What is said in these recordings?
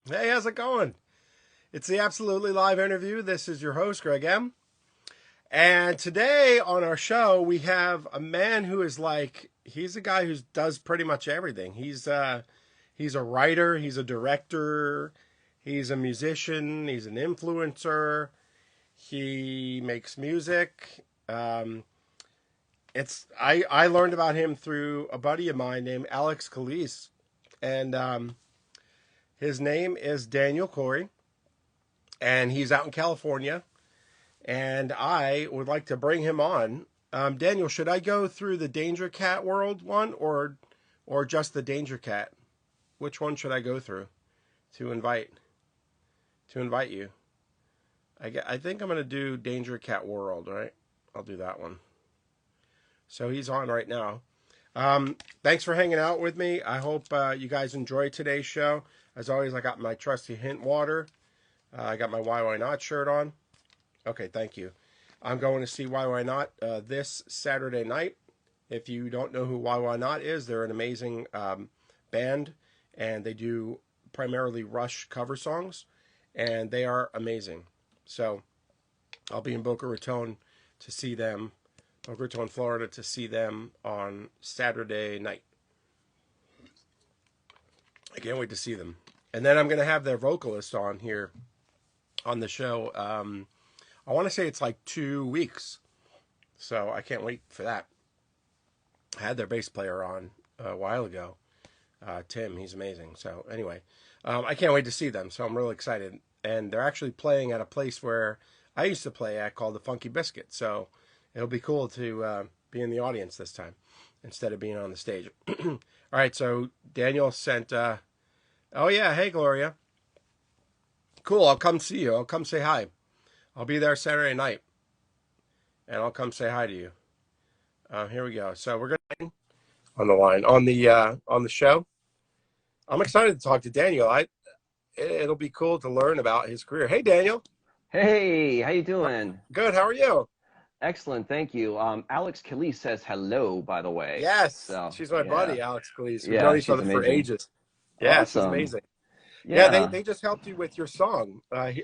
Hey, how's it going? It's the Absolutely Live interview. This is your host, Greg M. And today on our show, we have a man who is he's a guy who does pretty much everything. He's a writer, he's a director, he's a musician, he's an influencer, he makes music. I learned about him through a buddy of mine named Alex Calise, and his name is Daniel Corey, and he's out in California. And I would like to bring him on. Daniel, should I go through the Danger Cat World one or just the Danger Cat? Which one should I go through to invite you? I think I'm going to do Danger Cat World, right? I'll do that one. So he's on right now. Thanks for hanging out with me. I hope you guys enjoyed today's show. As always, I got my trusty hint water. I got my Why Not shirt on. Okay, thank you. I'm going to see Why Not this Saturday night. If you don't know who Why Not is, they're an amazing band, and they do primarily Rush cover songs, and they are amazing. So I'll be in Boca Raton to see them, Boca Raton, Florida, to see them on Saturday night. I can't wait to see them. And then I'm going to have their vocalist on here on the show. I want to say it's like 2 weeks. So I can't wait for that. I had their bass player on a while ago. Tim, he's amazing. So anyway, I can't wait to see them. So I'm really excited. And they're actually playing at a place where I used to play at called the Funky Biscuit. So it'll be cool to be in the audience this time instead of being on the stage. All right, so Daniel sent, oh yeah, hey Gloria. Cool, I'll come see you. I'll come say hi. I'll be there Saturday night, and I'll come say hi to you. Here we go. So we're gonna on the line on the show. I'm excited to talk to Daniel. It'll be cool to learn about his career. Hey, Daniel. Hey, how you doing? Good. How are you? Excellent, thank you. Alex Kelly says hello, by the way. Yes, So, she's my yeah, buddy, Alex Calise. We've known yeah, each she's other for amazing. ages. Yeah, she's Awesome. amazing. Yeah, they, Yeah, they just helped you with your song.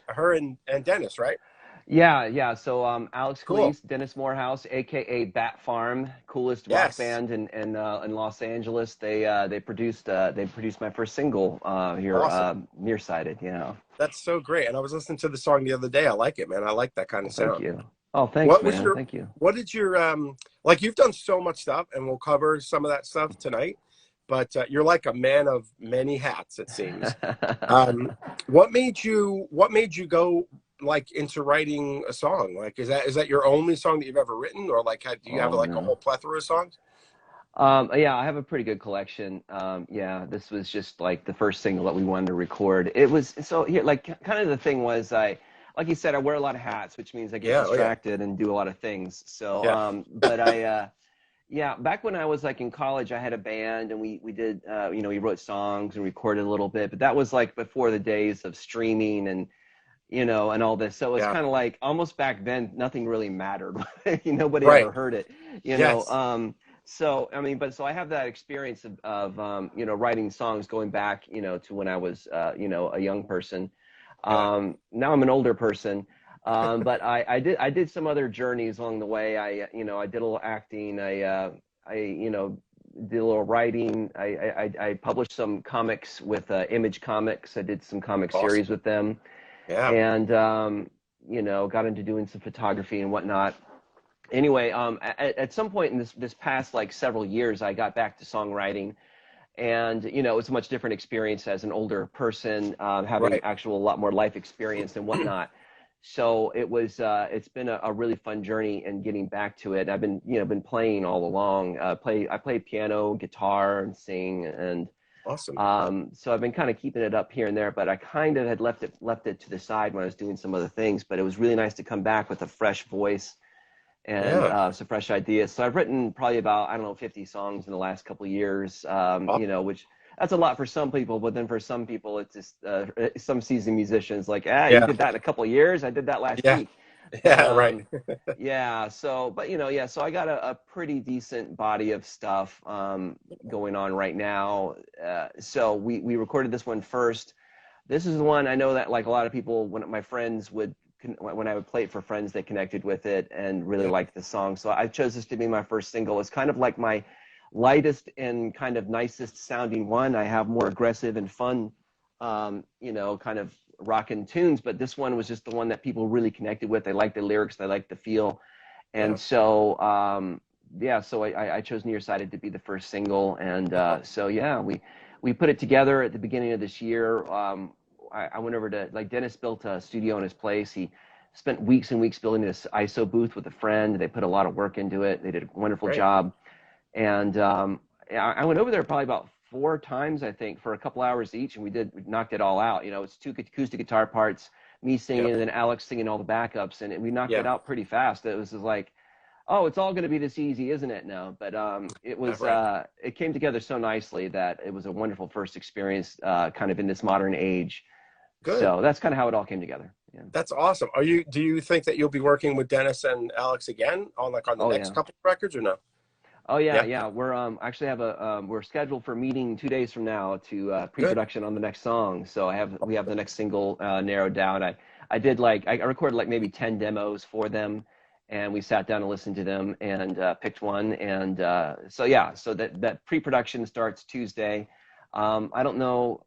Her and Dennis, right? yeah. So, Alex Cool. Calise, Dennis Morehouse, aka Bat Farm, coolest rock Yes. band in Los Angeles. They produced my first single here, Awesome. Nearsighted. Yeah. That's so great. And I was listening to the song the other day. I like it, man. I like that kind of Well, thank sound. you. Oh, thanks, What was man. your Thank you. what did your like you've done so much stuff and we'll cover some of that stuff tonight, but you're like a man of many hats, it seems. What made you go like into writing a song? Like is that your only song that you've ever written, or like do you have Oh like a no. whole plethora of songs? Yeah, I have a pretty good collection. Yeah, this was just like the first single that we wanted to record. It was so here, like kind of the thing was like you said, I wear a lot of hats, which means I get Yeah, oh yeah. distracted and do a lot of things. So, Yeah. yeah, back when I was like in college, I had a band and we did, we wrote songs and recorded a little bit, but that was like before the days of streaming and and all this. So it's Yeah. kind of like almost back then, nothing really mattered. Nobody Right. ever heard it, you know. Yes. So I mean, but so I have that experience of writing songs going back, to when I was, a young person. Yeah. Now I'm an older person. But I did some other journeys along the way. I did a little acting. I did a little writing. I published some comics with Image Comics. I did some comic Awesome. series with them, Yeah. and got into doing some photography and whatnot. Anyway, at some point in this past like several years, I got back to songwriting, and it was a much different experience as an older person, having Right. actual a lot more life experience and whatnot. So it's been a really fun journey in getting back to it. I've been playing all along. I play piano, guitar, and sing, and Awesome. so I've been kind of keeping it up here and there. But I kind of had left it to the side when I was doing some other things. But it was really nice to come back with a fresh voice and Yeah. some fresh ideas. So I've written probably about, I don't know, 50 songs in the last couple of years, which that's a lot for some people, but then for some people, it's just some seasoned musicians like, you Yeah. did that in a couple of years. I did that last Yeah. week. But Yeah. Right. yeah, yeah, so I got a pretty decent body of stuff going on right now. So we recorded this one first. This is the one I know that like a lot of people, when my friends would, when I would play it for friends, they connected with it and really Yep. liked the song. So I chose this to be my first single. It's kind of like my lightest and kind of nicest sounding one. I have more aggressive and fun, kind of rockin' tunes, but this one was just the one that people really connected with. They liked the lyrics, they liked the feel. Yeah. And so, yeah, so I chose Nearsighted to be the first single. And so, yeah, we put it together at the beginning of this year. I went over to, like, Dennis built a studio in his place. He spent weeks and weeks building this ISO booth with a friend. They put a lot of work into it. They did a wonderful Great. job. And I went over there probably about 4 times, I think, for a couple hours each, and we knocked it all out. It's 2 acoustic guitar parts, me singing, Yep. and then Alex singing all the backups, and we knocked it Yeah. out pretty fast. It was just like, oh, it's all going to be this easy, isn't it? No, but it was. Right. It came together so nicely that it was a wonderful first experience, kind of in this modern age. Good. So that's kind of how it all came together. Yeah. That's awesome. Do you think that you'll be working with Dennis and Alex again on the Oh next yeah. couple of records or no? Oh yeah, Yeah. yeah. We're actually have we're scheduled for a meeting 2 days from now to Good. pre-production on the next song. So we have the next single narrowed down. I did like I recorded like maybe 10 demos for them, and we sat down and listened to them and picked one. And so yeah, so that pre-production starts Tuesday. I don't know.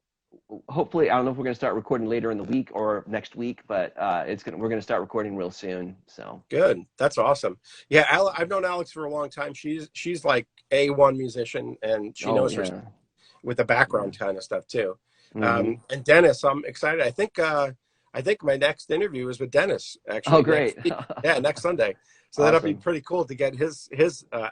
Hopefully, I don't know if we're going to start recording later in the week or next week, but we're going to start recording real soon. So Good. That's awesome. Yeah, I've known Alex for a long time. She's like A1 musician, and she oh knows her yeah, with the yeah. background kind of stuff too. Hmm. And Dennis, I'm excited. I think my next interview is with Dennis Oh actually next great, week. Yeah, next Sunday. So that'll be awesome. pretty cool to get his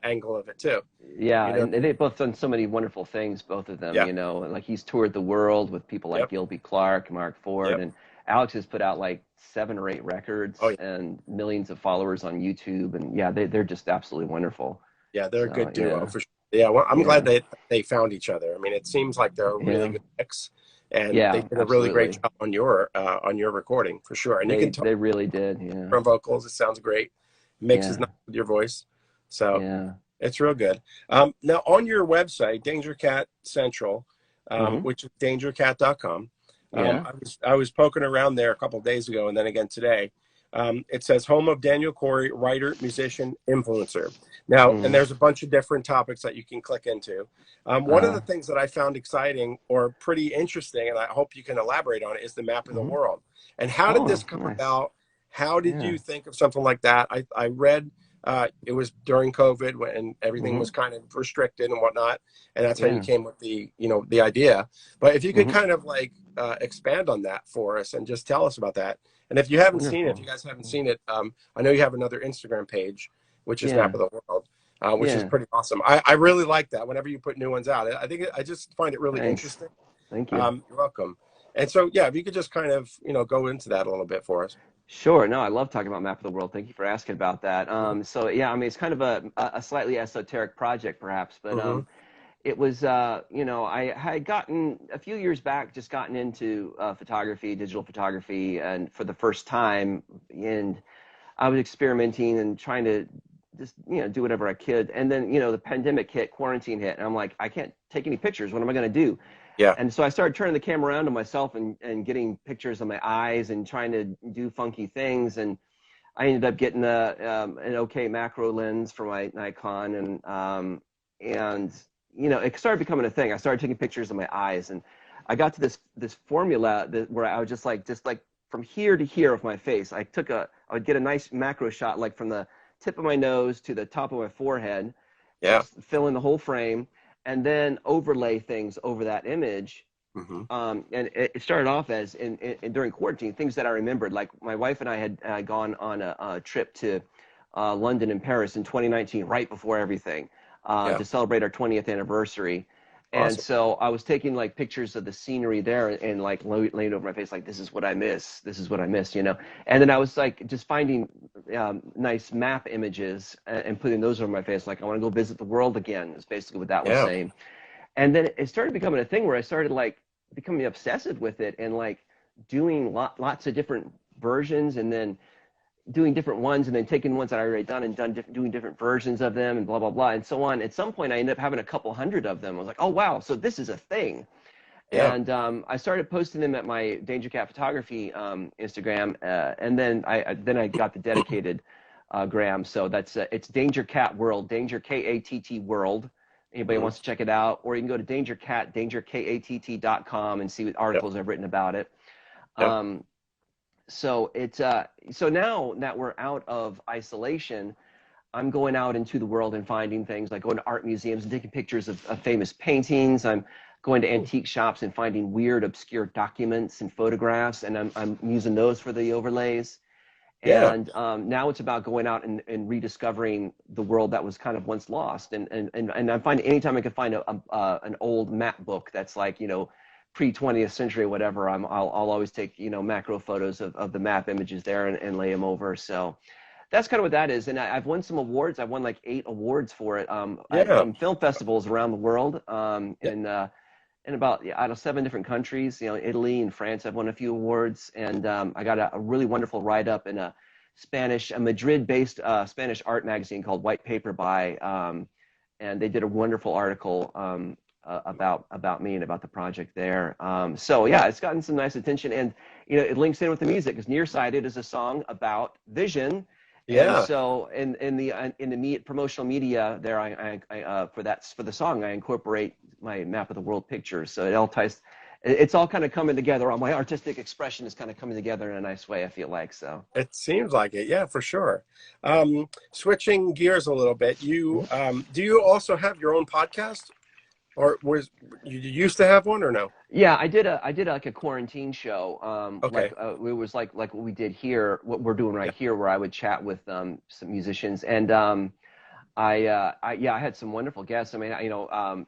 angle of it too. Yeah, You know. and they've both done so many wonderful things, both of them, Yeah. like he's toured the world with people like Yep. Gilby Clarke, Mark Ford, Yep. and Alex has put out like 7 or 8 Oh records yeah. and millions of followers on YouTube. And yeah, they're just absolutely wonderful. Yeah, they're a So good duo yeah, for sure. Yeah, well, I'm glad yeah, they found each other. I mean, it seems like they're a really yeah, good mix, and they yeah, did a really great absolutely. job on your recording for sure. And you can tell They really did. Yeah, from vocals, it sounds great. Mixes yeah, nice with your voice, so yeah. it's real good. Now on your website, Danger Cat Central, Hmm. which is dangercat.com. Yeah. I was poking around there a couple of days ago, and then again today. It says home of Daniel Corey, writer, musician, influencer. Now, and Hmm. there's a bunch of different topics that you can click into. One of the things that I found exciting or pretty interesting, and I hope you can elaborate on it, is the map of the Hmm. world. And how did this Oh, come nice. about? How did Yeah. you think of something like that? I read it was during COVID when everything Hmm. was kind of restricted and whatnot, and that's how you Yeah. came with the idea. But if you could Hmm. kind of like expand on that for us and just tell us about that. And if you haven't seen it, if you Wonderful. guys haven't seen it, I know you have another Instagram page, which is Map Yeah. of the World, which is Yeah. pretty awesome. I really like that whenever you put new ones out. I think I just find it really Thanks. interesting. Thank you. You're welcome. And so, yeah, if you could just kind of, go into that a little bit for us. Sure. No, I love talking about Map of the World. Thank you for asking about that. Mm-hmm. So yeah, I mean, it's kind of a slightly esoteric project, perhaps, but Mm-hmm. it was, I had gotten a few years back, just gotten into photography, digital photography, and for the first time, and I was experimenting and trying to just, do whatever I could. And then, the pandemic hit, quarantine hit, and I'm like, I can't take any pictures. What am I going to do? Yeah. And so I started turning the camera around to myself and getting pictures of my eyes and trying to do funky things. And I ended up getting an okay macro lens for my Nikon, and it started becoming a thing. I started taking pictures of my eyes, and I got to this formula where I was just like from here to here of my face. I would get a nice macro shot, like from the tip of my nose to the top of my forehead, Yeah. fill in the whole frame, and then overlay things over that image. Mm-hmm. And it started off as during quarantine, things that I remembered. Like my wife and I had gone on a trip to London and Paris in 2019, right before everything, Yeah. to celebrate our 20th anniversary. And Awesome. so I was taking like pictures of the scenery there and like laying over my face, like, this is what I miss. This is what I miss, And then I was like just finding nice map images and putting those over my face. Like, I want to go visit the world again, is basically what that was Yeah. saying. And then it started becoming a thing where I started like becoming obsessive with it and like doing lots of different versions, and then doing different ones, and then taking ones that I already done and doing different versions of them, and blah, blah, blah, and so on. At some point, I ended up having a couple hundred of them. I was like, oh, wow, so this is a thing. Yeah. And I started posting them at my Danger Cat Photography Instagram, and then I got the dedicated gram. So that's it's Danger Cat World, Danger KATT World. Anybody Hmm. wants to check it out, or you can go to dangerkatt.com and see what Yep. articles I've written about it. Yep. Um, so it's so now that we're out of isolation, I'm going out into the world and finding things like going to art museums and taking pictures of famous paintings. I'm going to antique shops and finding weird, obscure documents and photographs, and I'm using those for the overlays. Yeah. And now it's about going out and rediscovering the world that was kind of once lost. And I find anytime I can find an old map book that's like, pre 20th century or whatever, I'll always take, macro photos of the map images there and lay them over. So that's kind of what that is. And I've won some awards. I've won like 8 awards for it Yeah. from film festivals around the world. Yeah. In about out of 7 different countries, Italy and France, I've won a few awards. And I got a really wonderful write-up in a Madrid-based Spanish art magazine called White Paper by, and they did a wonderful article about me and about the project there. So yeah, it's gotten some nice attention, and it links in with the music because Nearsighted is a song about vision. And Yeah. so in the promotional media there, for the song, I incorporate my map of the world pictures. So it all ties. It's all kind of coming together. All my artistic expression is kind of coming together in a nice way, I feel like. So. It seems like it. Yeah, for sure. Switching gears a little bit, do you also have your own podcast, or was you used to have one, or no? Yeah, I did like a quarantine show. Okay. It was like what we did here, what we're doing Yeah. right here, where I would chat with some musicians, and I had some wonderful guests. I mean, I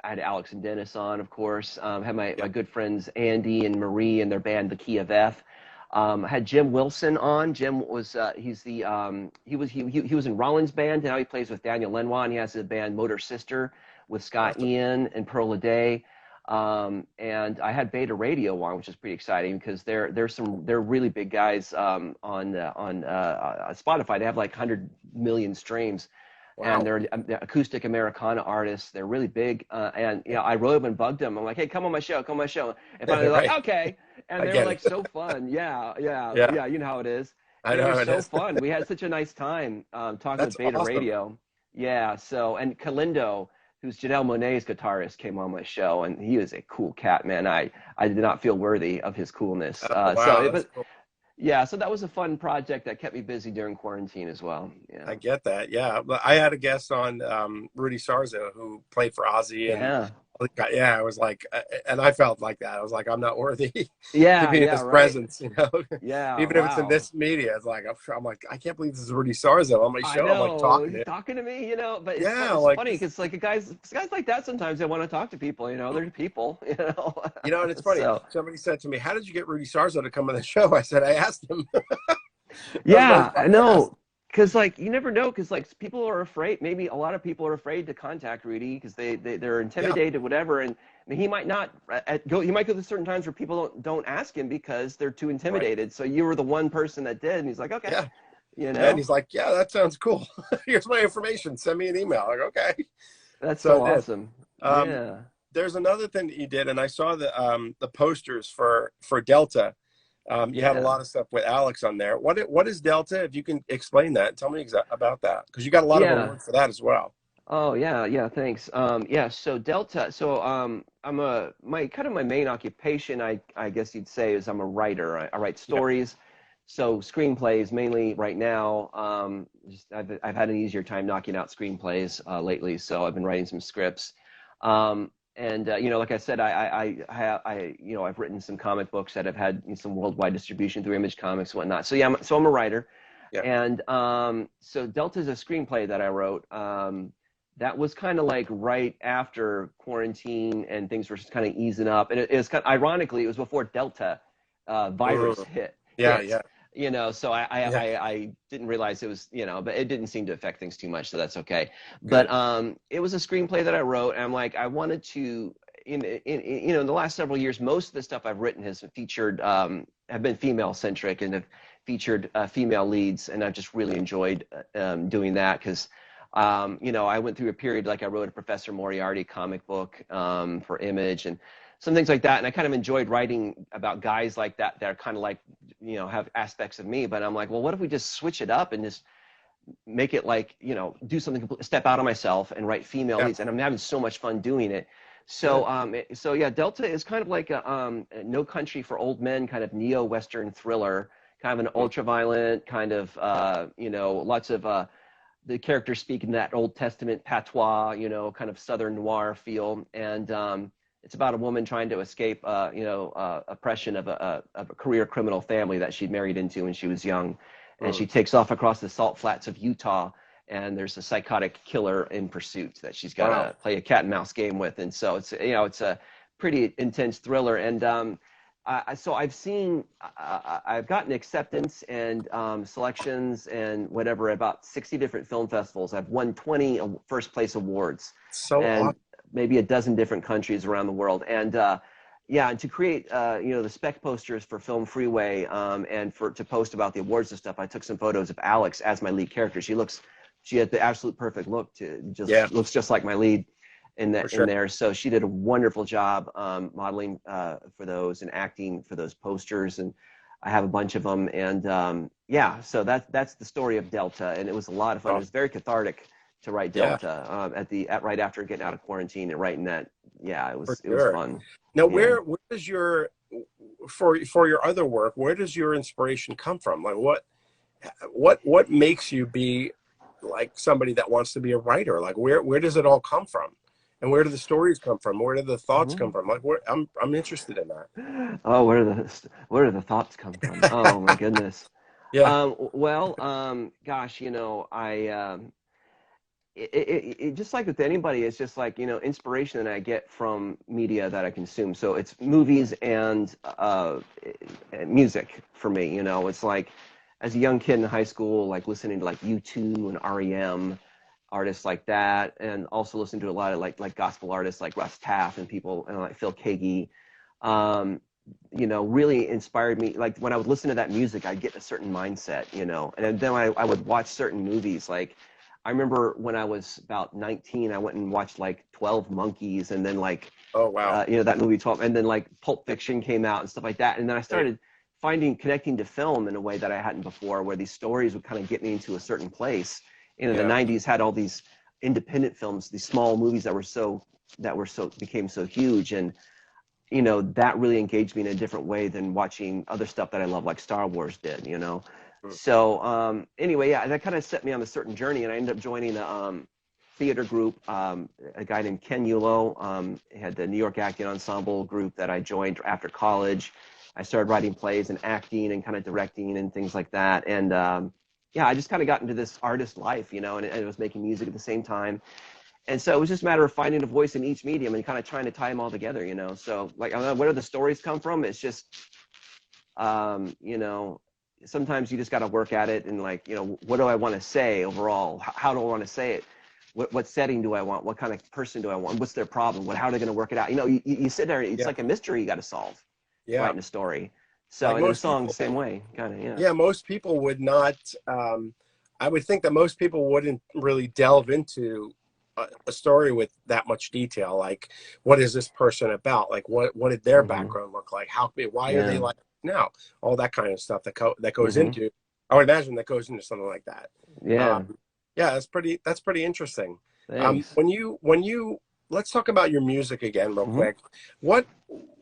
had Alex and Dennis on, of course. Had my Yeah. good friends Andy and Marie and their band, The Key of F. I had Jim Wilson on. Jim was he was in Rollins' band. Now he plays with Daniel Lenoir, and he has a band Motor Sister with Scott Awesome. Ian and Pearl a Day. And I had Beta Radio on, which is pretty exciting because they're really big guys on Spotify. They have like 100 million streams, and Wow. they're acoustic Americana artists. They're really big, and I wrote them and bugged them. I'm like, hey, come on my show, come on my show. And finally, they're like, Right. okay, and I they were get like it. so fun. Yeah, yeah, Yeah. yeah. You know how it is. I They know were how it so is. fun. We had such a nice time talking That's with Beta awesome. Radio. Yeah. So and Kalindo, who's Janelle Monáe's guitarist, came on my show, and he is a cool cat, man. I did not feel worthy of his coolness. Oh, wow. That's But cool. yeah, so that was a fun project that kept me busy during quarantine as well. Yeah. I get that. Yeah. But I had a guest on, Rudy Sarzo, who played for Ozzy, and Yeah. yeah, I was like, and I felt like that. I was like, I'm not worthy to Yeah. be in Yeah. his Right. presence, Yeah. even if it's in Wow. this media. It's like, I'm like, I can't believe this is Rudy Sarzo on my I show. I'm like know talking to he's him. talking to me, but Yeah, it's like funny this, because like guys like that sometimes they want to talk to people, they're people, and it's funny. So Somebody said to me, "How did you get Rudy Sarzo to come on the show?" I said, "I asked him." That was my yeah, I podcast. know. Because like you never know, because like people are afraid. Maybe a lot of people are afraid to contact Rudy because they're Yeah, intimidated, whatever. And I mean, he might not go. He might go to certain times where people don't ask him because they're too right. intimidated. So you were the one person that did, and he's like, okay, Yeah, you yeah. And know, he's like, "Yeah, that sounds cool. Here's my information. Send me an email." Like, okay. that's So so I did. awesome. Um, Yeah, there's another thing that you did, and I saw the posters for Delta. You had a yeah. lot of stuff with Alex on there. What is Delta? If you can explain that, tell me about that, because you got a lot of Yeah. awards for that as well. Oh yeah, yeah, thanks. Yeah, so Delta, so I'm my main occupation, I guess you'd say, is I'm a writer. I write Yeah. stories, so screenplays mainly right now. I've had an easier time knocking out screenplays lately, so I've been writing some scripts. And like I said, I've written some comic books that have had some worldwide distribution through Image Comics and whatnot. So yeah, I'm a writer. Yeah. And so Delta is a screenplay that I wrote. That was kind of like right after quarantine and things were just kind of easing up. And it was kind of, ironically, it was before Delta virus Mm. Yeah, hit. yeah, So I, I, yeah. I, I didn't realize it was, but it didn't seem to affect things too much. So that's okay. But Good. it was a screenplay that I wrote. And I'm like, I wanted to, in the last several years, most of the stuff I've written has featured, have been female centric and have featured female leads. And I've just really enjoyed doing that because I went through a period, like I wrote a Professor Moriarty comic book for Image, and some things like that. And I kind of enjoyed writing about guys like that that are kind of like, you know, have aspects of me. But I'm like, well, what if we just switch it up and just make it like, you know, do something, step out of myself and write female Yeah. leads. And I'm having so much fun doing it. Good. So, so yeah, Delta is kind of like a No Country for Old Men kind of neo-Western thriller, kind of an ultra-violent kind of, you know, lots of the characters speak in that Old Testament patois, you know, kind of Southern noir feel. And it's about a woman trying to escape, you know, oppression of a career criminal family that she'd married into when she was young. And she takes off across the salt flats of Utah, and there's a psychotic killer in pursuit that she's got Wow. to play a cat and mouse game with. And so it's, you know, it's a pretty intense thriller. And so I've seen, I've gotten acceptance and selections and whatever, about 60 different film festivals. I've won 20 first place awards, So and awesome. maybe a dozen different countries around the world. And yeah, and to create, you know, the spec posters for Film Freeway, and to post about the awards and stuff, I took some photos of Alex as my lead character. She had the absolute perfect look, Yeah, looks just like my lead for sure. there. So she did a wonderful job modeling for those and acting for those posters. And I have a bunch of them. And yeah, so that's the story of Delta. And it was a lot of fun. It Oh, was very cathartic to write yeah, Delta right after getting out of quarantine and writing that. Yeah, for it was sure. fun. Now, Yeah. where does your for your other work, where does your inspiration come from? Like what makes you be like somebody that wants to be a writer? Like where does it all come from? And where do the stories come from? Where do the thoughts come from? Like I'm interested in that. Oh, where do the thoughts come from? Oh my goodness. Yeah. Well, gosh, you know, just like with anybody, it's just like, you know, inspiration that I get from media that I consume. So it's movies and music for me. You know, it's like as a young kid in high school, like listening to like U2 and REM, artists like that, and also listening to a lot of like gospel artists like Russ Taff and people and like Phil Keaggy. Um, you know, really inspired me. Like when I would listen to that music, I'd get a certain mindset, you know, and then I would watch certain movies. Like I remember when I was about 19, I went and watched like 12 Monkeys, and then like, Oh wow. you know, that movie 12, and then like Pulp Fiction came out and stuff like that. And then I started connecting to film in a way that I hadn't before, where these stories would kind of get me into a certain place. You know, the Yeah. 90s had all these independent films, these small movies became so huge. And you know, that really engaged me in a different way than watching other stuff that I love, like Star Wars did, you know. Mm. So anyway, yeah, that kind of set me on a certain journey, and I ended up joining a theater group, a guy named Ken Yulo. He had the New York Acting Ensemble group that I joined after college. I started writing plays and acting and kind of directing and things like that. And yeah, I just kind of got into this artist life, you know, and I was making music at the same time. And so it was just a matter of finding a voice in each medium and kind of trying to tie them all together, you know. So like, I don't know, where do the stories come from? It's just, you know, sometimes you just got to work at it and like, you know, what do I want to say overall? How do I want to say it? What setting do I want? What kind of person do I want? What's their problem? How are they going to work it out? You know, you sit there, it's Yeah. like a mystery you got to solve, Yeah. writing a story. So, Like and in a most song, the people, same way, kind of, yeah. yeah, most people would not. I would think that most people wouldn't really delve into a story with that much detail. Like, what is this person about? Like, what did their Hmm. background look like? Why are they Yeah. like now? All that kind of stuff that goes Hmm. into. I would imagine that goes into something like that. Yeah. Yeah, that's pretty interesting. Thanks. When you let's talk about your music again real Hmm. quick. What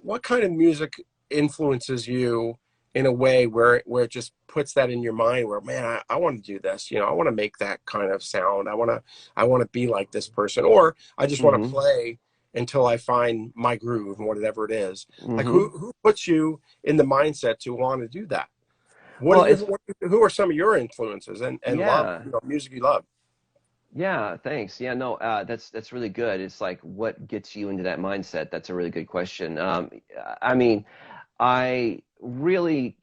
what kind of music influences you in a way where it just puts that in your mind where, man, I want to do this, you know, I want to make that kind of sound. I want to be like this person, or I just want to Hmm. play until I find my groove and whatever it is. Like Hmm. who puts you in the mindset to want to do that? Well, it's, Who are some of your influences and love, yeah. you know, music you love? Yeah, thanks. Yeah, no, that's really good. It's like what gets you into that mindset? That's a really good question. I mean, I really,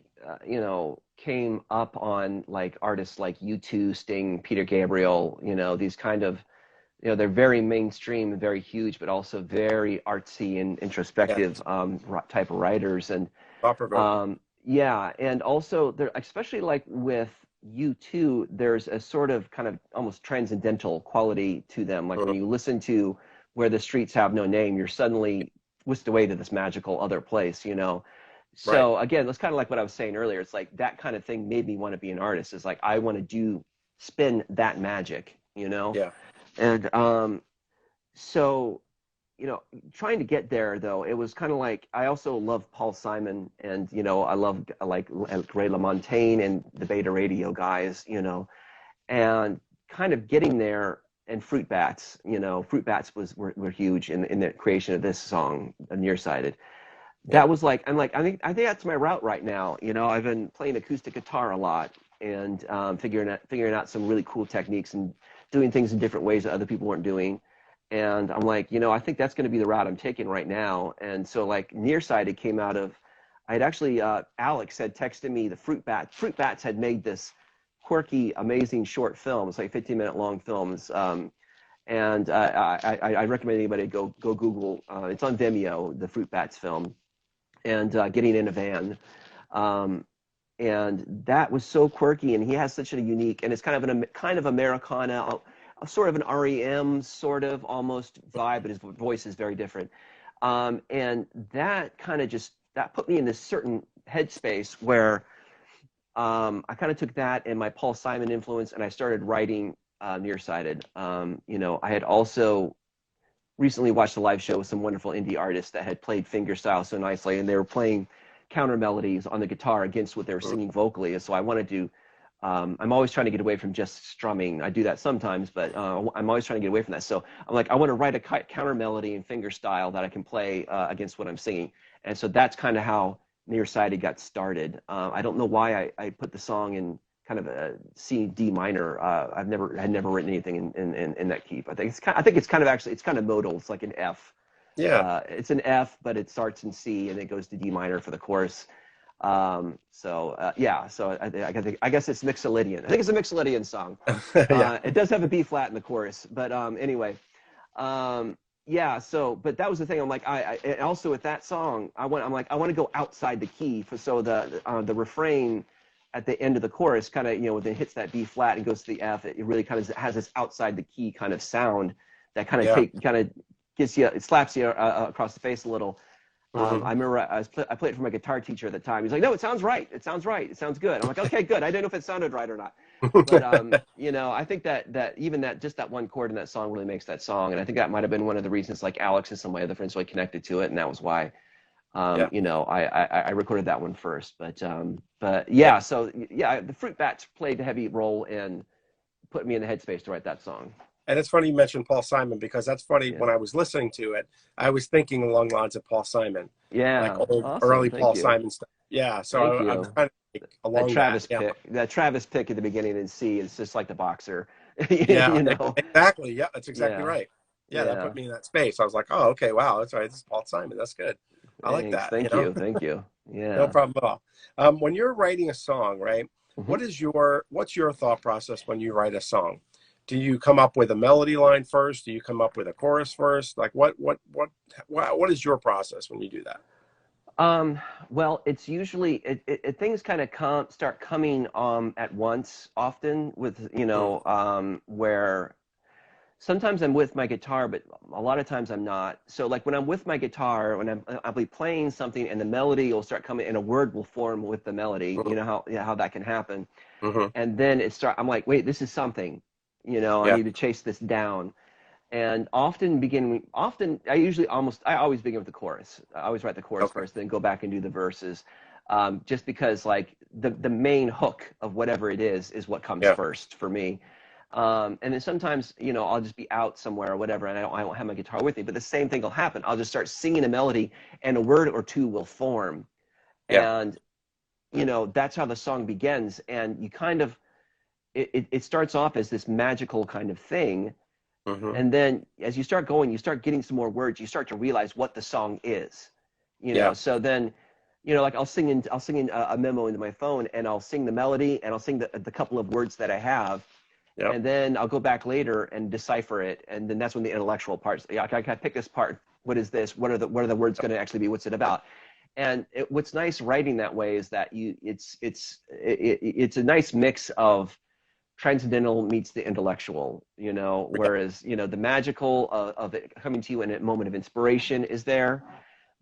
you know, came up on like artists like U2, Sting, Peter Gabriel, you know, these kind of, you know, they're very mainstream and very huge, but also very artsy and Yes, introspective type of writers. And thought provoking. yeah, and also there, especially like with U2, there's a sort of kind of almost transcendental quality to them. Like when you listen to Where the Streets Have No Name, you're suddenly whisked away to this magical other place, you know. Right. So again, that's kind of like what I was saying earlier. It's like that kind of thing made me want to be an artist. It's like I want to do spin that magic, you know. Yeah. And so you know, trying to get there though, it was kind of like I also love Paul Simon, and you know, I love like Ray LaMontagne and the Beta Radio guys, you know, and kind of getting there. And Fruit Bats, you know, Fruit Bats were huge in the creation of this song, Nearsighted. Yeah. That was like I think that's my route right now. You know, I've been playing acoustic guitar a lot and figuring out some really cool techniques and doing things in different ways that other people weren't doing. And I'm like, you know, I think that's going to be the route I'm taking right now. And so like Nearsighted came out of, I'd actually Alex had texted me the Fruit Bats. Fruit Bats had made this quirky, amazing short film. It's like 15-minute long films. And I recommend anybody go Google. It's on Vimeo, the Fruit Bats film, and Getting in a Van. And that was so quirky, and he has such a unique, and it's kind of Americana, sort of an REM sort of almost vibe, but his voice is very different. And that kind of just that put me in this certain headspace where I kind of took that and my Paul Simon influence, and I started writing Nearsighted. You know, I had also recently watched a live show with some wonderful indie artists that had played fingerstyle so nicely, and they were playing counter melodies on the guitar against what they were singing vocally. And so I wanted to, I'm always trying to get away from just strumming. I do that sometimes, but I'm always trying to get away from that. So I'm like, I want to write a counter melody in fingerstyle that I can play against what I'm singing. And so that's kind of how Nearsighted got started. I don't know why I put the song in kind of a C D minor. I've never written anything in that key. I think it's kind of actually it's kind of modal. It's like an F. Yeah. It's an F, but it starts in C and it goes to D minor for the chorus. Yeah. So I guess it's Mixolydian. I think it's a Mixolydian song. Yeah. It does have a B flat in the chorus, but anyway. Yeah. So, but that was the thing. I'm like, and also with that song, I want to go outside the key so the refrain at the end of the chorus kind of, you know, when it hits that B flat and goes to the F, it really kind of has this outside the key kind of sound that kind of gets you, it slaps you across the face a little. Mm-hmm. I remember I played it for my guitar teacher at the time. He's like, no, it sounds right. It sounds right. It sounds good. I'm like, okay, good. I didn't know if it sounded right or not. But, you know, I think that even just that one chord in that song really makes that song. And I think that might've been one of the reasons like Alex and some of my other friends really connected to it. And that was why, Yeah. you know, I recorded that one first, but yeah, so yeah, the Fruit Bats played a heavy role in putting me in the headspace to write that song. And it's funny you mentioned Paul Simon, because that's funny. Yeah. When I was listening to it, I was thinking along the lines of Paul Simon, like Yeah, old, awesome. early Thank Paul you. Simon stuff. Yeah. So Thank I'm you. kind of like along that. Yeah. That Travis pick at the beginning in C is just like the boxer, Yeah. you know? Exactly. Yeah. That's exactly Yeah, right. Yeah. That yeah. put me in that space. I was like, oh, okay, wow, that's right. This is Paul Simon. That's good. I like Thanks. that. Thank you. Thank you. No Yeah. problem at all. When you're writing a song, right? Hmm. What's your thought process when you write a song? Do you come up with a melody line first? Do you come up with a chorus first? Like what is your process when you do that? Well, it's usually things kind of start coming at once often with, you Mm, know, where sometimes I'm with my guitar, but a lot of times I'm not. So like when I'm with my guitar, I'll be playing something and the melody will start coming and a word will form with the melody. You mm, know how that can happen. mm-hmm. And then I'm like, wait, this is something, you know, I Yeah. need to chase this down. And I always begin with the chorus. I always write the chorus Okay. first, then go back and do the verses. Just because like the main hook of whatever it is what comes Yeah. first for me. And then sometimes, you know, I'll just be out somewhere or whatever, and I won't have my guitar with me, but the same thing will happen. I'll just start singing a melody and a word or two will form. Yeah. And, you know, that's how the song begins. And you kind of, it starts off as this magical kind of thing. Mm-hmm. And then as you start going, you start getting some more words, you start to realize what the song is, you know? Yeah. So then, you know, like I'll sing in a memo into my phone and I'll sing the melody and I'll sing the couple of words that I have. Yeah. And then I'll go back later and decipher it. And then that's when the intellectual parts, I can pick this part. What is this? What are the words going to actually be? What's it about? And what's nice writing that way is that it's a nice mix of transcendental meets the intellectual, you know, whereas, you know, the magical of it coming to you in a moment of inspiration is there.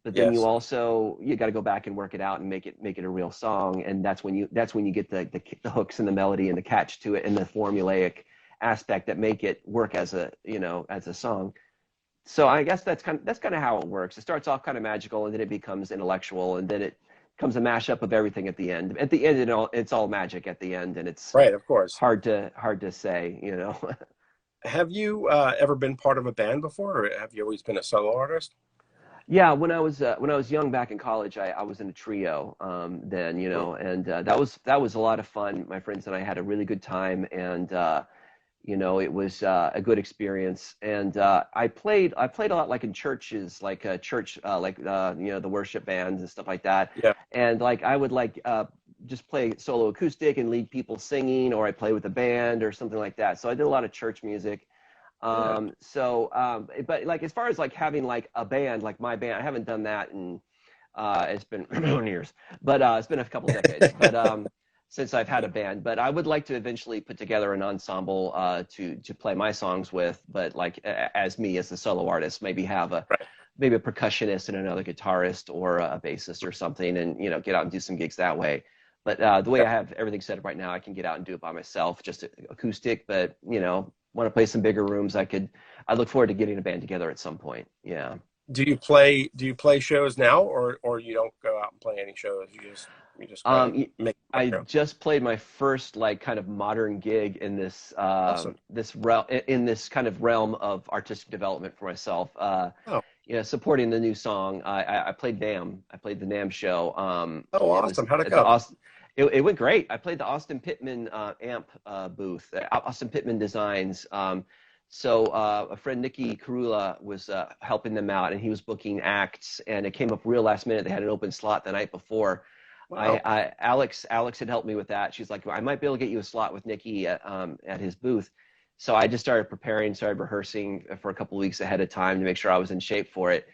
but then Yes. you got to go back and work it out and make it a real song, and that's when you get the hooks and the melody and the catch to it and the formulaic aspect that make it work as a as a song. So I guess that's kind of how it works. It starts off kind of magical, and then it becomes intellectual, and then it becomes a mashup of everything at the end. At the end, it's all magic at the end, and it's Right, of course. hard to say, Have you ever been part of a band before, or have you always been a solo artist? Yeah, when I was young back in college, I was in a trio then, Mm. and that was a lot of fun. My friends and I had a really good time, and it was a good experience. And I played a lot like in churches, like church, the worship bands and stuff like that. Yeah. And like I would just play solo acoustic and lead people singing, or I play with a band or something like that. So I did a lot of church music. Yeah. But like as far as like having like a band, like my band, I haven't done that in it's been years, but it's been a couple decades. But since I've had a band, but I would like to eventually put together an ensemble to play my songs with, but like as me as the solo artist, maybe have Right. maybe a percussionist and another guitarist or a bassist or something, and get out and do some gigs that way. But the way Yeah. I have everything set up right now, I can get out and do it by myself, just acoustic. But want to play some bigger rooms, I look forward to getting a band together at some point. Yeah. Do you play shows now, or you don't go out and play any shows? You just kind of make it I up. just played my first like kind of modern gig in this Awesome. in this kind of realm of artistic development for myself. Oh. Supporting the new song. I played NAMM. I played the NAMM show. Oh, It was awesome. How'd it at the go? Austin. It went great. I played the Austin Pittman amp booth, Austin Pittman Designs. A friend Nikki Karula was helping them out, and he was booking acts, and it came up real last minute. They had an open slot the night before. Wow. Alex had helped me with that. She's like, well, I might be able to get you a slot with Nikki at his booth. So I just started preparing, started rehearsing for a couple of weeks ahead of time to make sure I was in shape for it.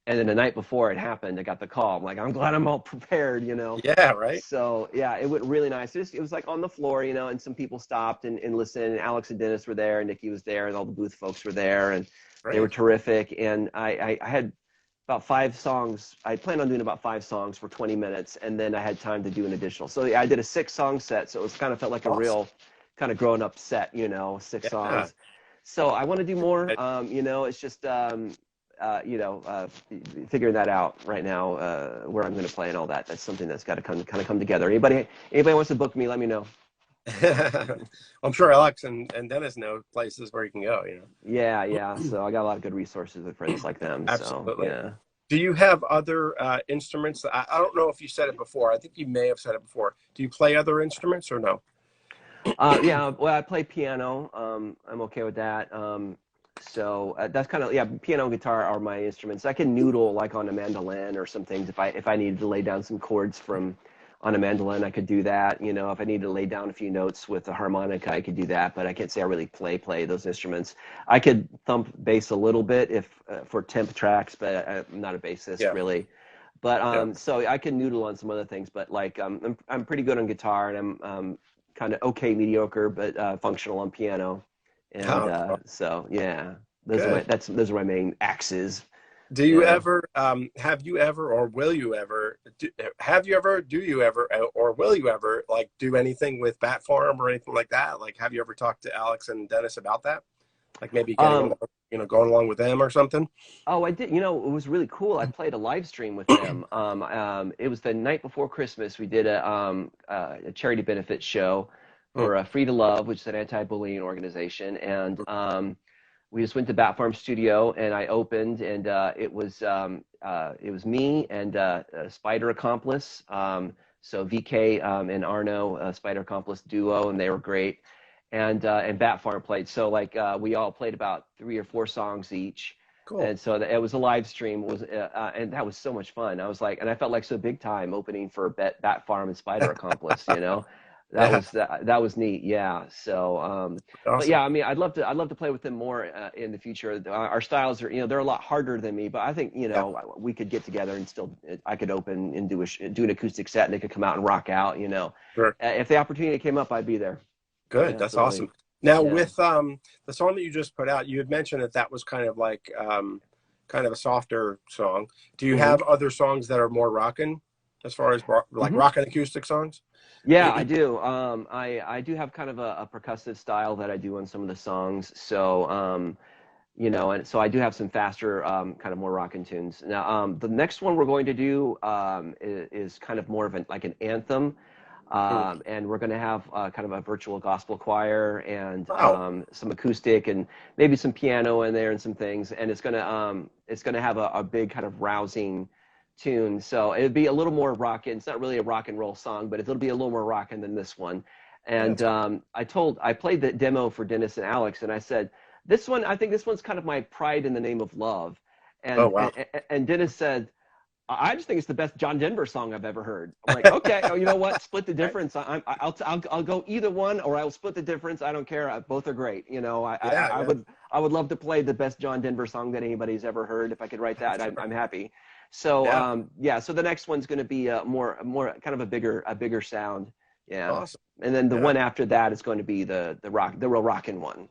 And then the night before it happened, I got the call. I'm like, I'm glad I'm all prepared. Yeah. Right. So yeah, it went really nice. It was like on the floor, and some people stopped and listened. And Alex and Dennis were there, and Nikki was there, and all the booth folks were there, and they were Great. terrific. And I had about 5 songs. I planned on doing about 5 songs for 20 minutes, and then I had time to do an additional. So yeah, I did a 6-song set. So it was kind of felt like a Awesome. real kind of grown up set, 6 Yeah. songs. So I want to do more. I- It's just figuring that out right now, where I'm going to play and all that. That's something that's got to kind of come together. Anybody wants to book me, let me know. I'm sure Alex and Dennis know places where you can go. Yeah, yeah. So I got a lot of good resources with friends like them. So Absolutely. yeah. Do you have other instruments? I don't know if you said it before. I think you may have said it before. Do you play other instruments or no? Yeah. Well, I play piano. I'm okay with that. That's kind of, yeah. Piano and guitar are my instruments. I can noodle like on a mandolin or some things if I needed to lay down some chords on a mandolin, I could do that. If I needed to lay down a few notes with a harmonica, I could do that. But I can't say I really play those instruments. I could thump bass a little bit if for temp tracks, but I'm not a bassist Yeah. really. But Yeah. so I can noodle on some other things. But like I'm pretty good on guitar, and I'm kind of okay, mediocre, but functional on piano. And Oh, so yeah, good. those are my main axes. Do you Yeah. ever, have you ever, or will you ever, have you ever, do you ever, or will you ever, like, do anything with Bat Farm or anything like that? Like, have you ever talked to Alex and Dennis about that? Like maybe getting Um, along, going along with them or something? Oh, I did. It was really cool. I played a live stream with them. It was the night before Christmas. We did a charity benefit show Hmm. for Free to Love, which is an anti-bullying organization, and we just went to Bat Farm Studio, and I opened, and it was me and Spider Accomplice. So VK and Arno, Spider Accomplice duo, and they were great. And Bat Farm played. So like we all played about 3 or 4 songs each. Cool. And so it was a live stream. And that was so much fun. I was like, and I felt like so big time opening for Bat Farm and Spider Accomplice. Yeah. That was neat. Yeah. So, but Awesome. yeah, I mean, I'd love to play with them more in the future. Our styles are, they're a lot harder than me, but I think, Yeah. we could get together and still, I could open and do an acoustic set, and they could come out and rock out. Sure. If the opportunity came up, I'd be there. Good. Yeah, That's absolutely. awesome. Now Yeah. with the song that you just put out, you had mentioned that was kind of like kind of a softer song. Do you Hmm. have other songs that are more rockin', as far as like Hmm. rockin' acoustic songs? Yeah, I do. I do have kind of a percussive style that I do on some of the songs. So you know, and so I do have some faster, kind of more rockin' tunes. Now, the next one we're going to do is kind of more of like an anthem, and we're going to have kind of a virtual gospel choir and Wow, some acoustic and maybe some piano in there and some things. And it's gonna have a big kind of rousing tune. So it'd be a little more rockin'. It's not really a rock and roll song, but it'll be a little more rockin' than this one. yeah, And that's cool. I played the demo for Dennis and Alex, and I said, this one, I think this one's kind of my pride in the name of love. Oh And wow, and Dennis said, I just think it's the best John Denver song I've ever heard. I'm like, okay, oh, you know what? Split the okay. difference. I'll go either one, or I will split the difference. I don't care. Both are great. You know, Yeah, yeah, I would love to play the best John Denver song that anybody's ever heard. If I could write that, sure. I'm happy. So Yeah, yeah, so the next one's going to be more kind of a bigger sound. Yeah, awesome. and then the Yeah. one after that is going to be the real rockin' one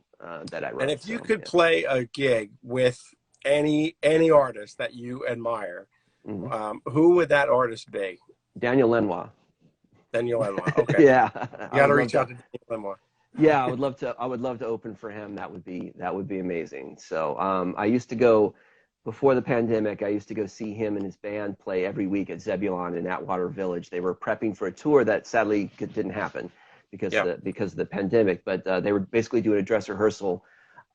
that I And wrote. if you So could yeah. play a gig with any artist that you admire, Mhm. who would that artist be? Daniel Lenoir. Daniel Lanois. Okay, Yeah, you I got to would love reach out to. to Daniel Lanois. Yeah, I would love to. I would love to open for him. That would be amazing. So I used to go before the pandemic. I used to go see him and his band play every week at Zebulon in Atwater Village. They were prepping for a tour that sadly didn't happen Yeah. because of the pandemic. But they were basically doing a dress rehearsal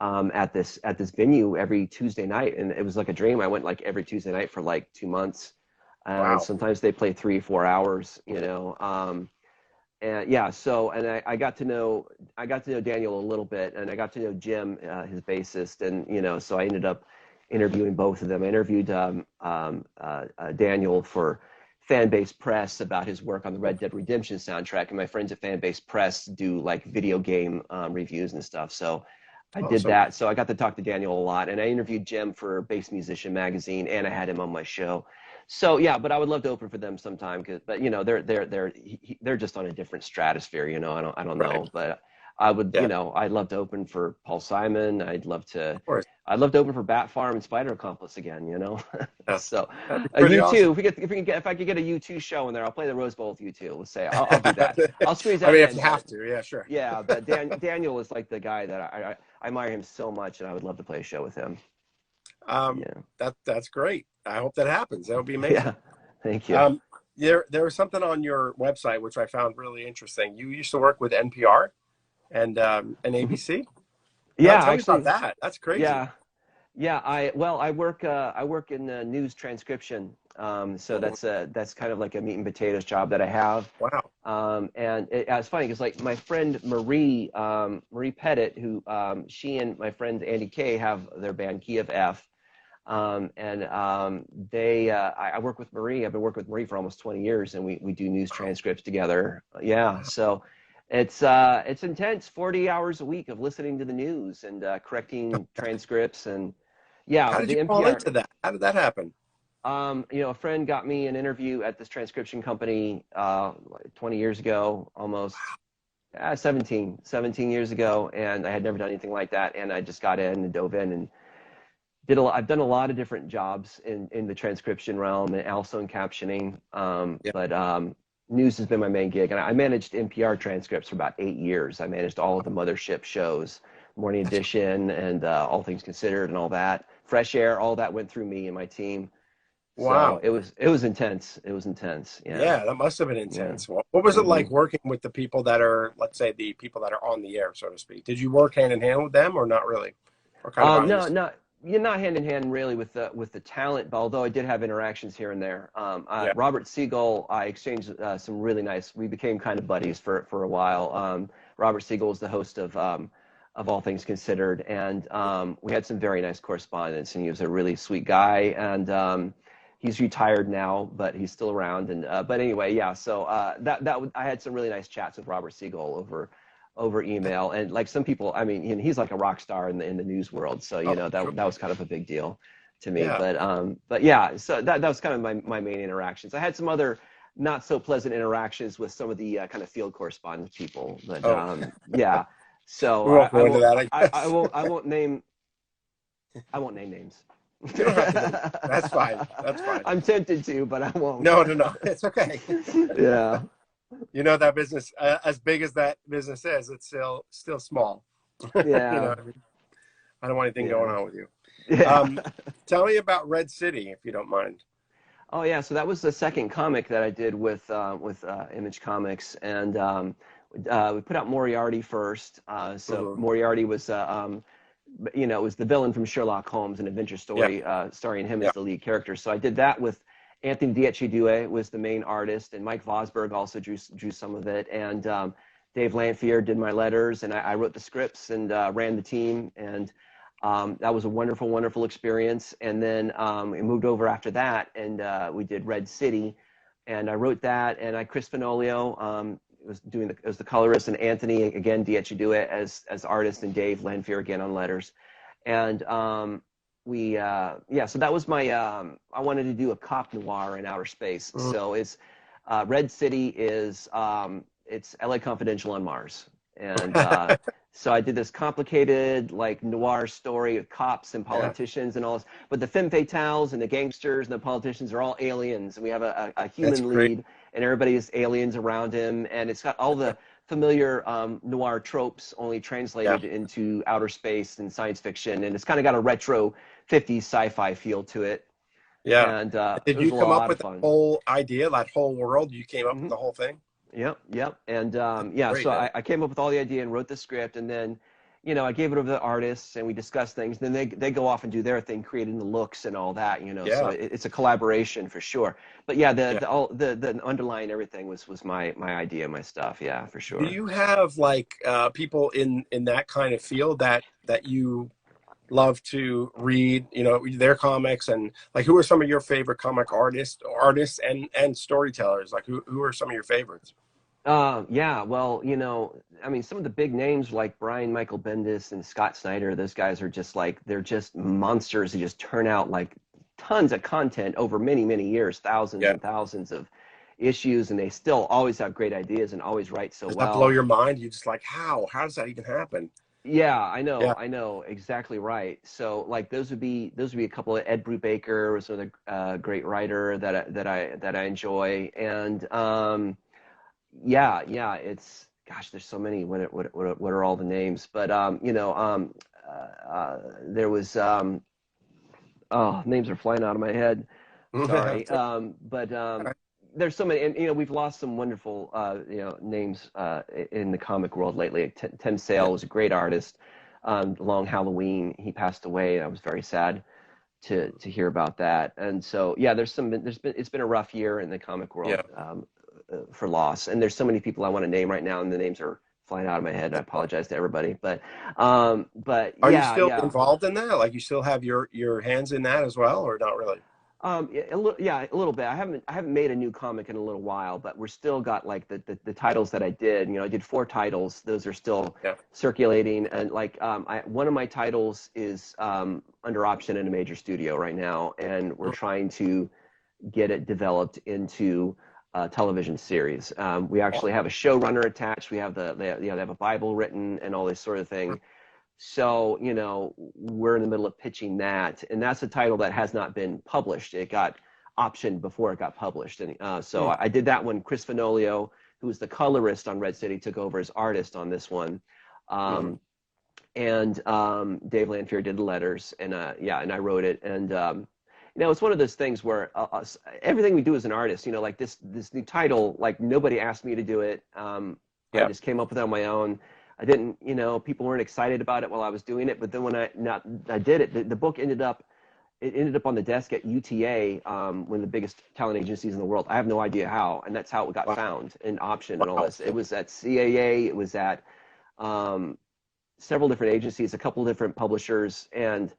at this venue every Tuesday night, and it was like a dream. I went like every Tuesday night for like 2 months, and Wow. sometimes they play 3 or 4 hours. You know. And yeah, so and I got to know Daniel a little bit, and I got to know Jim, his bassist, and you know, so I ended up interviewing both of them. I interviewed Daniel for Fanbase Press about his work on the Red Dead Redemption soundtrack, and my friends at Fanbase Press do like video game reviews and stuff. So I did Awesome. that. So I got to talk to Daniel a lot, and I interviewed Jim for Bass Musician magazine, and I had him on my show. So yeah, but I would love to open for them sometime. But you know, they're just on a different stratosphere. You know, I don't Right. know, but I would, Yeah. you Of know, I'd love to open for Paul Simon. course. I'd love to open for Bat Farm and Spider Accomplice again. You know, Yeah. so That'd be a pretty U two. awesome. If I could get a U2 show in there, I'll play the Rose Bowl with U2. Let's say I'll do that. I'll squeeze I that mean, if in. you But have to, yeah, sure. yeah, but Daniel is like the guy that I admire him so much, and I would love to play a show with him. Um, Yeah, that's great. I hope that happens. That would be amazing. yeah. Thank you. Um, there was something on your website which I found really interesting. You used to work with NPR and ABC. Tell, Yeah, tell me about actually, that. That's crazy. yeah. Yeah, I work in news transcription. So Mhm. that's kind of like a meat and potatoes job that I have. Wow. And it's funny because like my friend Marie Pettit, who she and my friend Andy Kay have their band Key of F. And I work with Marie. I've been working with Marie for almost 20 years, and we do news Wow. transcripts together. Yeah, so it's intense. 40 hours a week of listening to the news and correcting transcripts and yeah, How but did you the fall NPR. into that? How did that happen? You know, a friend got me an interview at this transcription company like 20 years ago, almost 17 years ago, and I had never done anything like that, and I just got in and dove in and I've done a lot of different jobs in the transcription realm and also in captioning. Yeah. But news has been my main gig, and I managed NPR transcripts for about 8 years. I managed all of the mothership shows, Morning That's Edition, and All Things Considered, and all that. Fresh Air, all that went through me and my team. So wow. it was intense. It was intense. Yeah, Yeah, that must have been yeah. intense. What was it Hmm. like working with the people that are, let's say, the people that are on the air, so to speak? Did you work hand in hand with them or not really? Or kind of behind the No, scenes? not you're not hand in hand really with the talent, but although I did have interactions here and there. Yeah. Robert Siegel, I exchanged some really nice. We became kind of buddies for a while. Robert Siegel is the host of All Things Considered, and we had some very nice correspondence. And he was a really sweet guy, and he's retired now, but he's still around. And but anyway, yeah. So I had some really nice chats with Robert Siegel over email, and like some people, I mean, he's like a rock star in the news world, so you Oh, know sure. that was kind of a big deal to me. Yeah. But yeah, so that was kind of my main interactions. I had some other not so pleasant interactions with some of the kind of field correspondence people, but Oh, yeah. So we won't go into that, I I guess. won't name names. You don't have to believe. That's fine. That's fine. I'm tempted to, but I won't. No, no, no. It's okay. Yeah. You know that business, as big as that business is, it's still small. You know Yeah. what I mean? I don't want anything Yeah. going on with you. Yeah. Tell me about Red City, if you don't mind. Oh yeah, so that was the second comic that I did with Image Comics, and we put out Moriarty first. So Hmm. Moriarty was, it was the villain from Sherlock Holmes, an adventure Yeah, story starring him yeah. as the lead character. So I did that with Anthony Dietschy was the main artist, and Mike Vosberg also drew some of it, and Dave Lanphier did my letters, and I wrote the scripts and ran the team, and that was a wonderful, wonderful experience. And then we moved over after that, and we did Red City, and I wrote that. And Chris Fenolio was the colorist, and Anthony again Dietschy as artist, and Dave Lanphier again on letters. And so that was my I wanted to do a cop noir in outer space. Mhm. So it's Red City is it's LA Confidential on Mars, and so I did this complicated, like, noir story of cops and Yeah, politicians and all this. But the femme fatales and the gangsters and the politicians are all aliens. And we have a that's human great. lead, and everybody is aliens around him. And it's got all the familiar noir tropes, only Yeah, translated into outer space and science fiction. And it's kind of got a retro 50s sci-fi feel to it. yeah. And it Did was you a come up lot of with that fun. whole idea, that whole world? You came up with Mhm. the whole thing? Yep, yep. And Great, so man. I came up with all the idea and wrote the script, and then, I gave it over to the artists, and we discussed things. Then they go off and do their thing, creating the looks and all that. So Yeah, it's a collaboration for sure. But yeah, yeah. the underlying everything was my idea, my stuff. Yeah, for Do sure. you have like people in that kind of field that you love to read, their comics, and like who are some of your favorite comic artists and storytellers? Like who are some of your favorites? Yeah, well, I mean, some of the big names like Brian Michael Bendis and Scott Snyder, those guys are just like, they're just monsters who just turn out like tons of content over many, many years, thousands Yeah. and thousands of issues, and they still always have great ideas and always write so Does that blow well. your mind? You just like, how does that even happen? Yeah, Yeah. I know, exactly right. So like those would be a couple of Ed Brubaker was another great writer that I enjoy, and yeah, it's gosh, there's so many. What are all the names? But there was oh, names are flying out of my head. Sorry, but there's so many, and we've lost some wonderful names in the comic world lately. Tim Yeah. Sale was a great artist. Long Halloween, he passed away. I was very sad to hear about that. And so yeah, it's been a rough year in the comic world Yeah. for loss. And there's so many people I want to name right now, and the names are flying out of my head. I apologize to everybody, but Are you yeah, still yeah. involved in that? Like you still have your hands in that as well, or not really? Yeah, a little bit. I haven't made a new comic in a little while, but we're still got like the titles that I did. I did 4 titles. Those are still Yeah. circulating, and like one of my titles is under option in a major studio right now, and we're trying to get it developed into a television series. We actually have a showrunner attached. We have they have a Bible written and all this sort of thing. So, we're in the middle of pitching that, and that's a title that has not been published. It got optioned before it got published, and so Hmm. I did that one. Chris Fenolio, who was the colorist on Red City, took over as artist on this one, Hmm. um, and Dave Lanphier did the letters, and and I wrote it, and it's one of those things where everything we do as an artist, like this new title, like nobody asked me to do it. I Yeah. just came up with it on my own. I didn't, people weren't excited about it while I was doing it, but then when I did it, the book ended up on the desk at UTA, one of the biggest talent agencies in the world. I have no idea how, and that's how it got Wow. found and optioned and all Wow. this. It was at CAA, it was at um, several different agencies, a couple different publishers, and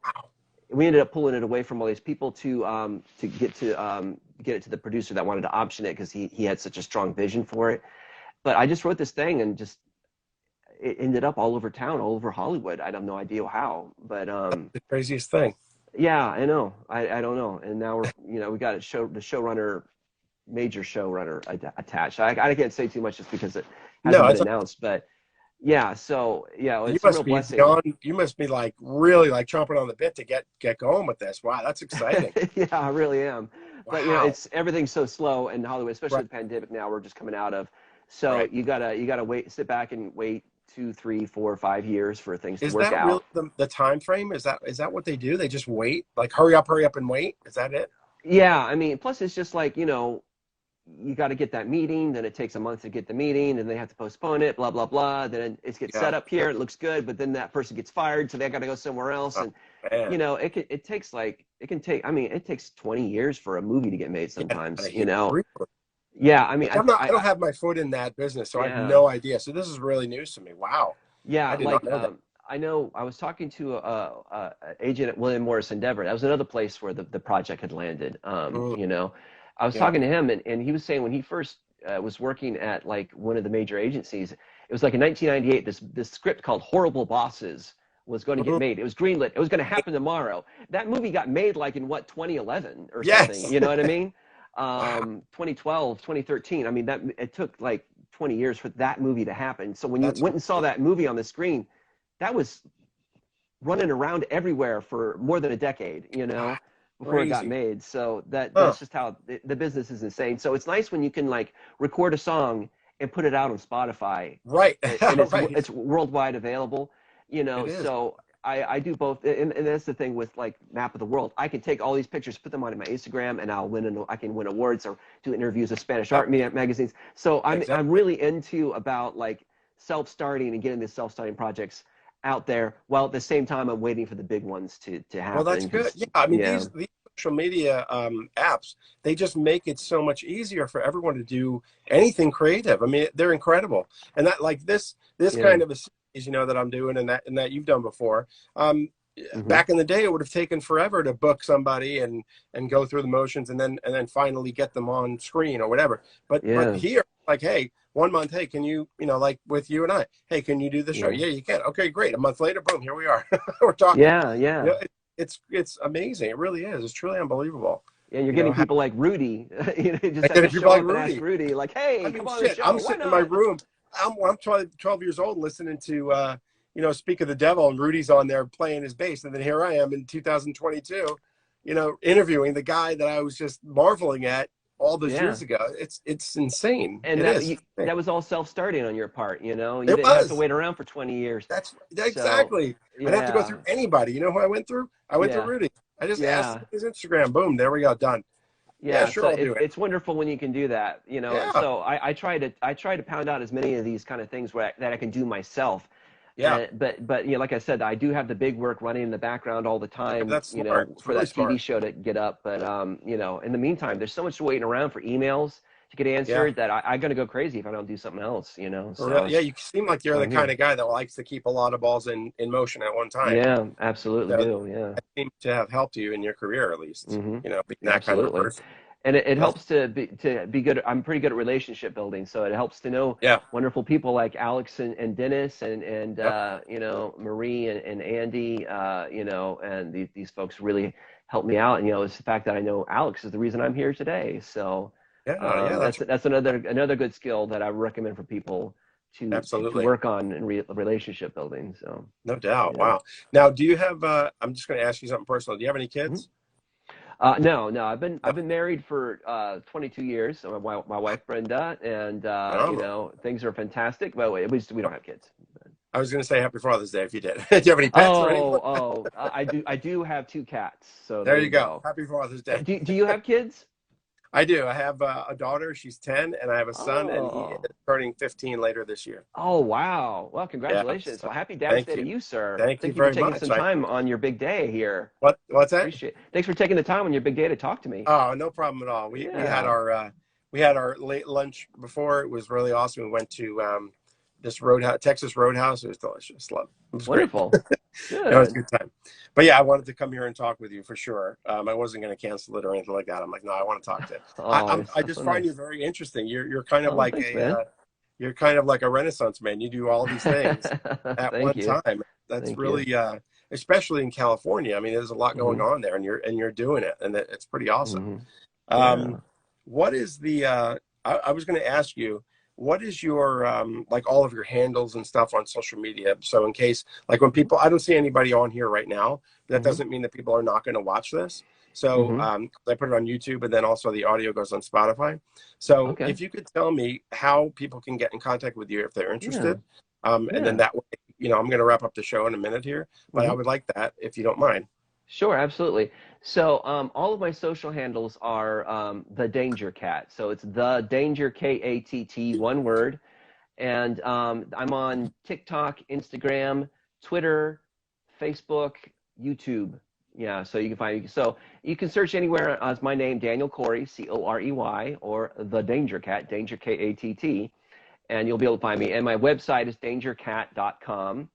we ended up pulling it away from all these people to get it to the producer that wanted to option it because he had such a strong vision for it. But I just wrote this thing and just it ended up all over town, all over Hollywood. I have no idea how, but The craziest thing. yeah, I know. I don't know. And now we got the showrunner, major showrunner attached. I can't say too much just because it No, hasn't been it's announced, but Yeah. So yeah, You it's a real must be blessing. beyond. You must be like really like chomping on the bit to get going with this. Wow, that's exciting. Yeah, I really am. But Wow. it's everything's so slow in Hollywood, especially Right. with the pandemic now we're just coming out of. So Right. you gotta wait, sit back and wait 2, 3, 4, 5 years for things to Is work that really out. the time frame? Is that what they do? They just wait? Like hurry up and wait? Is that it? Yeah, I mean, plus it's just like, you got to get that meeting, then it takes a month to get the meeting, and they have to postpone it, blah, blah, blah. Then it gets set Yeah. up here, it looks good, but then that person gets fired, so they got to go somewhere else. Oh, And, man. it can take, I mean, it takes 20 years for a movie to get made Get out sometimes, of here. Really? Yeah, I mean, Like, I don't have my foot in that business, so I have yeah. no idea. So this is really news to me. Wow. I Yeah, did not know that. I know I was talking to a agent at William Morris Endeavor. That was another place where the project had landed. Mm, I was yeah. talking to him, and he was saying when he first was working at like one of the major agencies, it was like in 1998. This script called Horrible Bosses was going to get Mhm. made. It was greenlit. It was going to happen tomorrow. That movie got made like in what, 2011 or something. Yes. You know what I mean? Wow. 2012, 2013. I mean, that it took like 20 years for that movie to happen. So when you That's went and saw that movie on the screen, that was running around everywhere for more than a decade, wow, before it got crazy. made. So Huh. that's just how the business is insane. So it's nice when you can like record a song and put it out on Spotify, Right. and Right. it's worldwide available. It is. So I do both, and that's the thing with like Map of the World. I can take all these pictures, put them on my Instagram, and I can win awards or do interviews with Spanish Yep. art magazines. So I'm Exactly. really into about like self-starting and getting these self-starting projects out there, while at the same time I'm waiting for the big ones to Well, that's happen. good. Because Yeah, I mean yeah, these social media apps, they just make it so much easier for everyone to do anything creative. I mean, they're incredible. And that like this yeah, kind of a series, that I'm doing and that you've done before. Um, hmm, Back in the day, it would have taken forever to book somebody and go through the motions and then finally get them on screen or whatever. But yeah, here, like, hey, 1 month, hey, can you, like with you and I, hey, can you do the show? yeah, Yeah, you can. Okay, great. A month later, boom, here we are. We're talking. yeah, You yeah. know, it's amazing. It really is. It's truly unbelievable. And you're You know, getting how, people like Rudy. You just and have then to people show like up and ask Rudy. Rudy, like, I "Hey, mean, come on the shit. show. I'm Why sitting in my not?" room. I'm 12 years old listening to Speak of the Devil, and Rudy's on there playing his bass, and then here I am in 2022, interviewing the guy that I was just marveling at all those Yeah. years ago. It's insane. And It is. that was all self-starting on your part. You It didn't have to was. wait around for 20 years. That's So exactly. I didn't have to go yeah, through anybody. You know who I went through? I went through yeah, Rudy. I just asked yeah. his Instagram. Boom. There we go. Done. Yeah, Yeah, so sure, I'll do it. it's wonderful when you can do that. Yeah. So I try to pound out as many of these kind of things that I can do myself. Yeah. But like I said, I do have the big work running in the background all the Yeah, time, that's smart. It's for really that TV smart. show to get up. But in the meantime, there's so much waiting around for emails to get Yeah. answered that I'm gonna go crazy if I don't do something else. Yeah, you seem like you're So the I'm kind here. of guy that likes to keep a lot of balls in motion at one time. Yeah, absolutely So do. Yeah. that seems to have helped you in your career, at least. Hmm. Being that kind of a Absolutely. person. And it That's, helps to be good. I'm pretty good at relationship building, so it helps to know yeah. wonderful people like Alex and Dennis and Yep. Marie and Andy, and these folks really help me out. And it's the fact that I know Alex is the reason I'm here today. So Yeah. Yeah. that's another good skill that I recommend for people to Absolutely. work on in relationship building. So No doubt. yeah. Wow. Now, do you have? I'm just going to ask you something personal. Do you have any Mm-hmm. kids? No, no. I've No. been married for 22 years. So my wife Brenda, and Phenomenal. things are fantastic. But we don't have kids. I was going to say Happy Father's Day if you did. Do you have any pets or anything? I do have two cats. So There there you you go. go. Happy Father's Day. Do you have kids? I do. I have a daughter. She's 10, and I have a son, and he is Oh, turning 15 later this year. oh wow. Well, Yeah. congratulations. So Well, happy Dad's thank Day to you. you, sir. Thank you Thank you for very taking much. some time on your big day here. What's that? Appreciate it. Thanks for taking the time on your big day to talk to me. Oh, no problem at all. Yeah. We had our late lunch before. It was really awesome. We went to this roadhouse, Texas Roadhouse. It was delicious. Love. It was great. Wonderful. It was a Good. good time. But yeah, I wanted to come here and talk with you for sure. I wasn't going to cancel it or anything like that. I'm like, no, I want to talk to. Oh, I that's just so find you nice. very interesting. You're kind of Oh, like thanks, man. you're kind of like a Renaissance man. You do all these things at Thank one you. time. That's Thank you. really especially in California. I mean, there's a lot going Hmm. on there, and you're doing it, and it's pretty awesome. Hmm. Um, Yeah. what is the? I was going to ask you. what is your like all of your handles and stuff on social media? So in case, like when people, I don't see anybody on here right now. That Mm-hmm. doesn't mean that people are not going to watch this. So Mm-hmm. I put it on YouTube, and then also the audio goes on Spotify. So Okay. if you could tell me how people can get in contact with you if they're Yeah. interested, and then Yeah. that way, I'm going to wrap up the show in a minute here, but I Mm-hmm. would like that if you don't mind. Sure, absolutely. So all of my social handles are the Danger Cat. So it's the Danger Katt, one word. And I'm on TikTok, Instagram, Twitter, Facebook, YouTube. Yeah, so you can find. So you can search anywhere as my name, Daniel Corey, Corey, or the Danger Cat, Danger Katt, and you'll be able to find me. And my website is dangercat.com.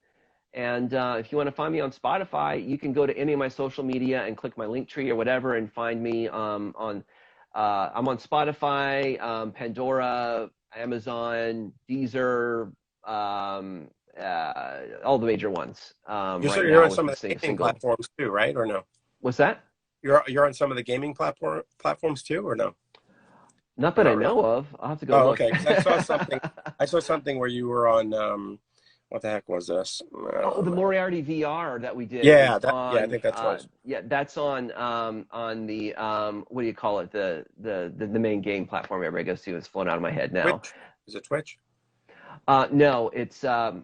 And if you want to find me on Spotify, you can go to any of my social media and click my link tree or whatever and find me on. I'm on Spotify, Pandora, Amazon, Deezer, all the major ones right You're now on with some the of the gaming single. platforms too, right? Or no? What's that? You're on some of the gaming platforms too, or no? Not Or that I not really? know of. I'll have to go Oh, look. okay. Because I saw something. I saw something where you were on. What the heck was this? Oh, the Moriarty VR that we did Yeah, is yeah. I on. think that's what. Yeah, that's on the what do you call it? The main game platform everybody goes to. It's flown out of my head now. Twitch. Is it Twitch? No, it's the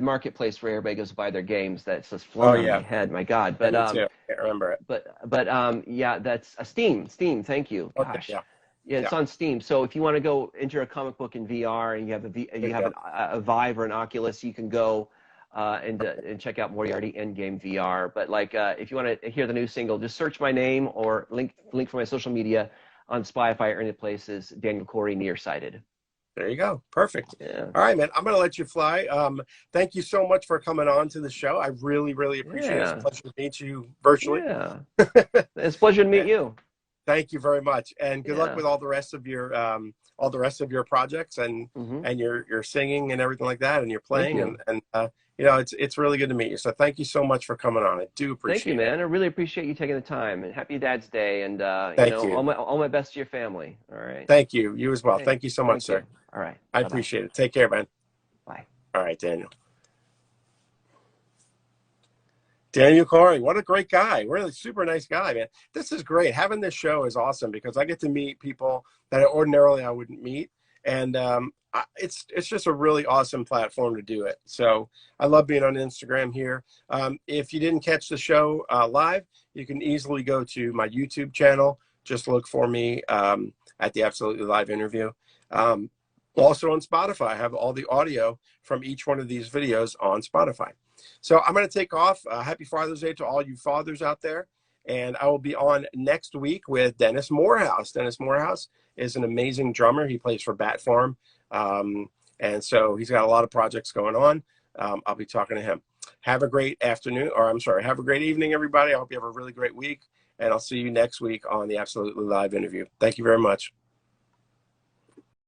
marketplace where everybody goes to buy their games. That's just Oh flown out of my yeah, head. My God, yeah, me too. I can't remember it. yeah, that's Steam. Steam. Thank you. Okay, Gosh. yeah, Yeah, yeah. it's on Steam. So if you want to go enter a comic book in VR and you have There you you have go. a Vive or an Oculus, you can go and check out Moriarty Endgame VR. But like if you want to hear the new single, just search my name or link for my social media on Spotify or any places. Daniel Corey, Nearsighted. There you go. Perfect. Yeah. All right, man. I'm going to let you fly. Thank you so much for coming on to the show. I really, really appreciate it. It's a Yeah. pleasure to meet you virtually. Yeah. It's a pleasure to meet you. Thank you very much, and good luck Yeah. with all the rest of your projects and Mm-hmm. your singing and everything like that, and your Thank playing you. and it's really good to meet you. So thank you so much for coming on. I do Thank you, appreciate it. man. I really appreciate you taking the time. And happy Dad's Day. And Thank you. all my best to your family. All right. Thank you. You as well. Hey, Thank you so much, thank sir. you. All right. I Bye-bye. appreciate it. Take care, man. Bye. All right, Daniel. Daniel Corey, what a great guy. Really super nice guy, man. This is great. Having this show is awesome because I get to meet people that ordinarily I wouldn't meet. And it's just a really awesome platform to do it. So I love being on Instagram here. If you didn't catch the show live, you can easily go to my YouTube channel. Just look for me at the Absolutely Live interview. Also on Spotify, I have all the audio from each one of these videos on Spotify. So I'm going to take off. Happy Father's Day to all you fathers out there. And I will be on next week with Dennis Morehouse. Dennis Morehouse is an amazing drummer. He plays for Bat Farm. And so he's got a lot of projects going on. I'll be talking to him. Have a great afternoon, or I'm sorry, have a great evening, everybody. I hope you have a really great week. And I'll see you next week on the Absolutely Live interview. Thank you very much.